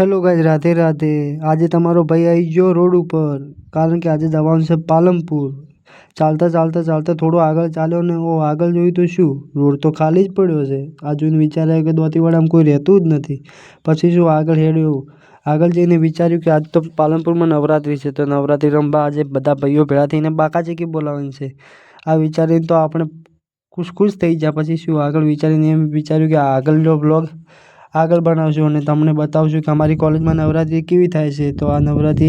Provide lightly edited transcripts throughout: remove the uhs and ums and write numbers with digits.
Hello guys, Radhe Radhe. આજે તમારો ભાઈ આવી ગયો રોડ ઉપર, કારણ કે આજે જવાનું છે પાલનપુર। ચાલતા ચાલતા ચાલતા થોડો આગળ ચાલ્યો ને આગળ જોયું તો શું, રોડ તો ખાલી જ પડ્યો છે। આ જોઈને વિચાર્યા કે દોતીવાડામાં કોઈ રહેતું જ નથી। પછી શું આગળ હેડ્યો, આગળ જઈને વિચાર્યું કે આજ તો પાલનપુરમાં નવરાત્રિ છે, તો નવરાત્રિ રમવા આજે બધા ભાઈઓ ભેળા થઈને બાકાચીકી બોલાવવાની છે। આ વિચારીને તો આપણે ખુશ થઈ ગયા। પછી શું આગળ વિચારીને એમ વિચાર્યું કે આગળનો બ્લોગ આગળ બનાવશું અને તમને બતાવશું કે અમારી કોલેજમાં નવરાત્રિ કેવી થાય છે। તો આ નવરાત્રિ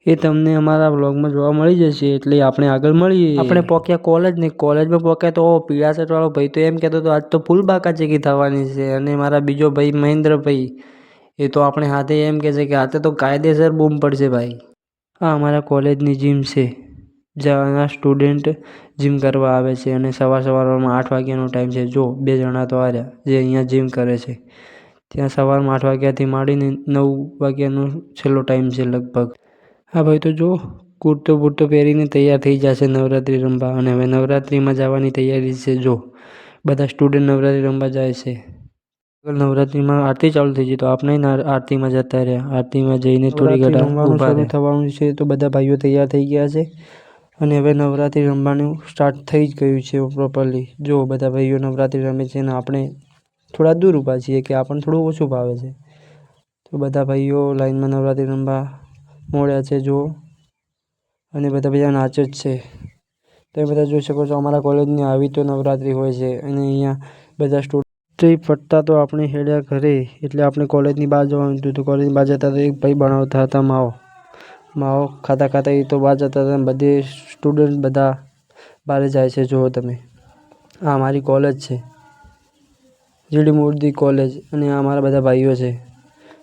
એ તમને અમારા બ્લોગમાં જોવા મળી જશે, એટલે આપણે આગળ મળીએ। આપણે પહોંચ્યા કોલેજમાં પહોંચ્યા તો પીળા શર્ટવાળો ભાઈ તો એમ કહેતો હતો આજ તો ફૂલ બાકાચીકી થવાની છે, અને મારા બીજો ભાઈ મહેન્દ્રભાઈ એ તો આપણે હાથે એમ કહે છે કે હાથે તો કાયદેસર બૂમ પડશે ભાઈ। આ અમારા કોલેજની જીમ છે, જ્યાં સ્ટુડન્ટ જીમ કરવા આવે છે, અને સવારમાં 8 વાગ્યાનો ટાઈમ છે। જો 2 જણા તો આવ્યા જે અહીંયા જીમ કરે છે। ત્યાં સવારમાં 8 વાગ્યાથી માંડીને 9 વાગ્યાનો છેલ્લો ટાઈમ છે લગભગ। હા ભાઈ તો જો કુર્તો બુર્તો પહેરીને તૈયાર થઈ જશે નવરાત્રિ રમવા, અને હવે નવરાત્રિમાં જવાની તૈયારી છે। જો બધા સ્ટુડન્ટ નવરાત્રિ રમવા જાય છે। નવરાત્રિમાં આરતી ચાલુ થઈ ગઈ તો આપણે આરતીમાં જતા રહ્યા। આરતીમાં જઈને થોડી ઘડી રમવાનું શરૂ થવાનું છે, તો બધા ભાઈઓ તૈયાર થઈ ગયા છે, અને હવે નવરાત્રિ રમવાનું સ્ટાર્ટ થઈ જ ગયું છે પ્રોપરલી। જો બધા ભાઈઓ નવરાત્રિ રમે છે અને આપણે થોડા દૂર ઊભા છીએ કે આપણને થોડું ઓછું ભાવે છે। તો બધા ભાઈઓ લાઈનમાં નવરાત્રિ રમવા મોડ્યા છે જો, અને બધા નાચે જ છે। તમે બધા જોઈ શકો છો અમારા કોલેજની આવી તો નવરાત્રિ હોય છે, અને અહીંયા બધા સ્ટુડન્ટ ફરતા તો આપણે હેડ્યા ઘરે, એટલે આપણે કોલેજની બહાર જવાનું હતું। તો કોલેજની બહાર જતા તો એક ભાઈ બનાવતા હતા માવો ખાતા ખાતા એ તો બહાર જતા હતા। બધે સ્ટુડન્ટ બધા બહાર જાય છે। જુઓ તમે, આ અમારી કોલેજ છે, જીડી મોદી કોલેજ, અને આ અમારા બધા ભાઈઓ છે,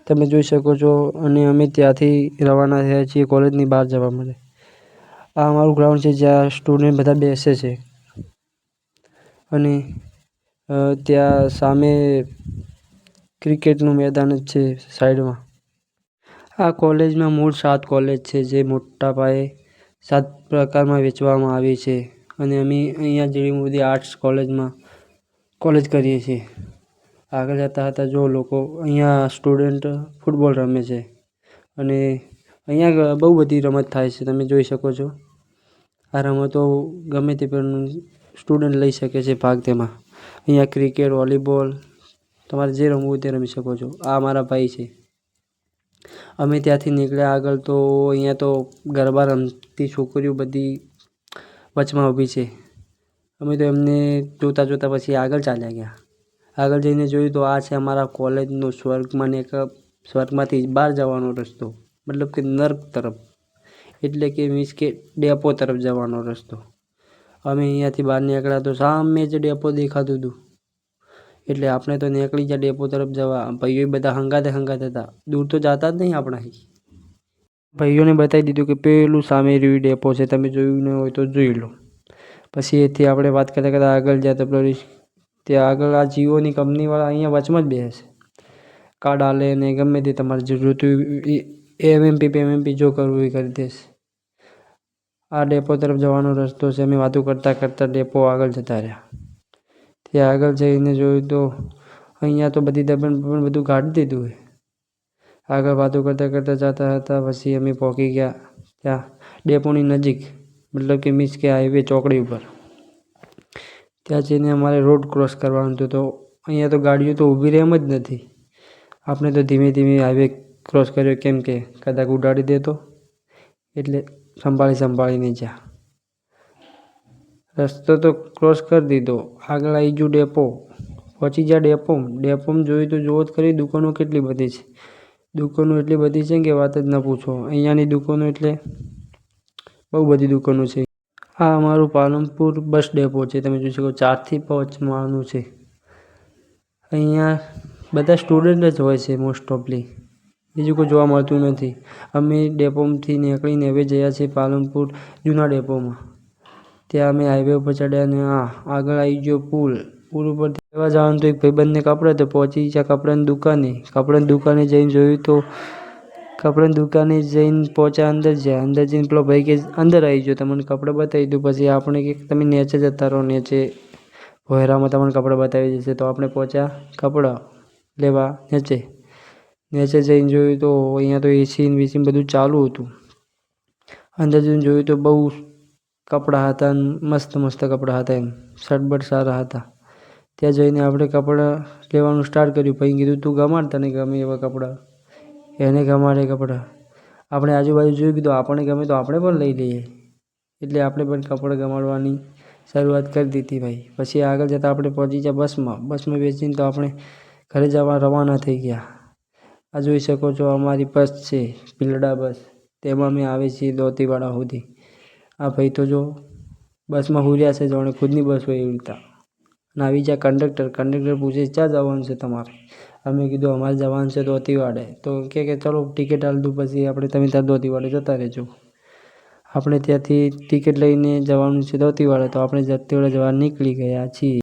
તમે જોઈ શકો છો। અને અમે ત્યાંથી રવાના થયા છીએ કોલેજની બહાર જવા માટે। આ અમારું ગ્રાઉન્ડ છે, જ્યાં સ્ટુડન્ટ બધા બેસે છે, અને ત્યાં સામે ક્રિકેટનું મેદાન જ છે સાઈડમાં। આ કોલેજમાં મૂળ 7 કોલેજ છે, જે મોટા પાયે 7 પ્રકારમાં વહેંચવામાં આવી છે, અને અમે અહીંયા જીડી મોદી આર્ટ્સ કોલેજમાં કોલેજ કરીએ છીએ। આગળ જતા હતા જો લોકો અહીંયા સ્ટુડન્ટ ફૂટબોલ રમે છે, અને અહીંયા બહુ બધી રમત થાય છે, તમે જોઈ શકો છો। આ રમતો ગમે તે પણ સ્ટુડન્ટ લઈ શકે છે ભાગ તેમાં। અહીંયા ક્રિકેટ, વોલીબોલ, તમારે જે રમવું હોય તે રમી શકો છો। આ અમારા ભાઈ છે। અમે ત્યાંથી નીકળ્યા આગળ તો અહીંયા તો ગરબા રમતી છોકરીઓ બધી વચમાં ઊભી છે। અમે તો એમને જોતાં જોતાં પછી આગળ ચાલ્યા ગયા। આગળ જઈને જોયું તો આ છે અમારા કોલેજનો સ્વર્ગમાંથી બહાર જવાનો રસ્તો, મતલબ કે નર્ક તરફ, એટલે કે મીન્સ કે ડેપો તરફ જવાનો રસ્તો। અમે અહીંયાથી બહાર નીકળ્યા તો સામે જ ડેપો દેખાતું હતું, એટલે આપણે તો નીકળી ગયા ડેપો તરફ જવા। ભાઈઓ બધા હંગાતે હતા, દૂર તો જતા જ નહીં આપણા। ભાઈઓને બતાવી દીધું કે પેલું સામે રહ્યું ડેપો છે, તમે જોયું ન હોય તો જોઈ લો। પછી એથી આપણે વાત કરતાં કરતાં આગળ ગયા તો ત્યાં આગળ આ જીઓની કંપનીવાળા અહીંયા વચમાં જ બેસે છે, કાર્ડ આલે ને ગમે તે તમારે જે જોતું એમએમપી જો કરવું એ કરી દેશે। આ ડેપો તરફ જવાનો રસ્તો છે। અમે વાતો કરતાં કરતાં ડેપો આગળ જતા રહ્યા। ત્યાં આગળ જઈને જોયું તો અહીંયા તો બધી દબણ બધું કાઢી દીધું હોય। આગળ વાતો કરતાં કરતાં જતા હતા, પછી અમે પહોંચી ગયા ત્યાં ડેપોની નજીક, મતલબ કે મીન્સ કે હાઈવે ચોકડી ઉપર। ત્યાં જઈને અમારે રોડ ક્રોસ કરવાનું હતું, તો અહીંયા તો ગાડીઓ તો ઊભી રહે એમ જ નથી। આપણે તો ધીમે ધીમે હાઈવે ક્રોસ કર્યો, કેમ કે કદાચ ઉડાડી દેતો, એટલે સંભાળીને જા। રસ્તો તો ક્રોસ કરી દીધો, આગળ આવી ગયું ડેપો, પહોંચી ગયા ડેપોમાં જોયું તો જુઓ જ ખરી દુકાનો કેટલી બધી છે। દુકાનો એટલી બધી છે કે વાત જ ન પૂછો। અહીંયાની દુકાનો એટલે બહુ બધી દુકાનો છે। આ અમારું પાલનપુર બસ ડેપો છે, તમે જોઈ શકો 4 થી 5 માળનું છે। અહીંયા બધા સ્ટુડન્ટ જ હોય છે મોસ્ટ ઓફલી, બીજું કોઈ જોવા મળતું નથી। અમે ડેપોમાંથી નીકળીને હવે જયા છીએ પાલનપુર જૂના ડેપોમાં। ત્યાં અમે હાઈવે ઉપર ચડ્યા, અને આગળ આવી ગયો પુલ ઉપરથી લેવા જવાનું તો એક ભાઈબંધને કપડાં તો પહોંચી ગયા કપડાની દુકાને જઈને જોયું તો કપડાની દુકાને જઈને પહોંચ્યા, અંદર જઈને પેલો ભાઈ કે અંદર આવી ગયો, તમને કપડાં બતાવી દઉં। પછી આપણે કે તમે નીચે જતા રહો, નીચે ભોયરામાં તમને કપડાં બતાવી દેશે। તો આપણે પહોંચ્યા કપડાં લેવા નીચે, નીચે જઈને જોયું તો અહીંયા તો એસી વેસી બધું ચાલુ હતું. અંદર જઈને જોયું તો બહુ કપડાં હતા, મસ્ત મસ્ત કપડાં હતા, એમ શર્ટ બર્ટ સારા હતા. ત્યાં જઈને આપણે કપડાં લેવાનું સ્ટાર્ટ કર્યું. પછી કીધું તું ગમાડ, તને ગમે એવા કપડાં. એને ગમાડે કપડાં. આપણે આજુબાજુ જોયું, કીધું આપણને ગમે તો આપણે પણ લઈ લઈએ. એટલે આપણે પણ કપડાં ગમાડવાની શરૂઆત કરી દીધી ભાઈ. પછી આગળ જતાં આપણે પહોંચી ગયા બસમાં બેસીને તો આપણે ઘરે જવા રવાના થઈ ગયા. આ જોઈ શકો છો અમારી બસ છે, ભીલડા બસ. તેમાં અમે આવે છીએ દોતીવાડા સુધી. આ ભાઈ તો જો બસમાં હુર્યા છે, જાણે ખુદની બસ હોય એવી રીતના. અને આવી જાય કંડક્ટર પૂછે ક્યાં જવાનું છે તમારે? અમે કીધું અમારે જવાનું છે દોતીવાડે. તો કે ચલો ટિકિટ આલ દઉં, પછી આપણે તમે ત્યાં દોતીવાડે જતા રહેજો. આપણે ત્યાંથી ટિકિટ લઈને જવાનું છે દોતીવાડે, તો આપણે દોતીવાડે જવા નીકળી ગયા છીએ.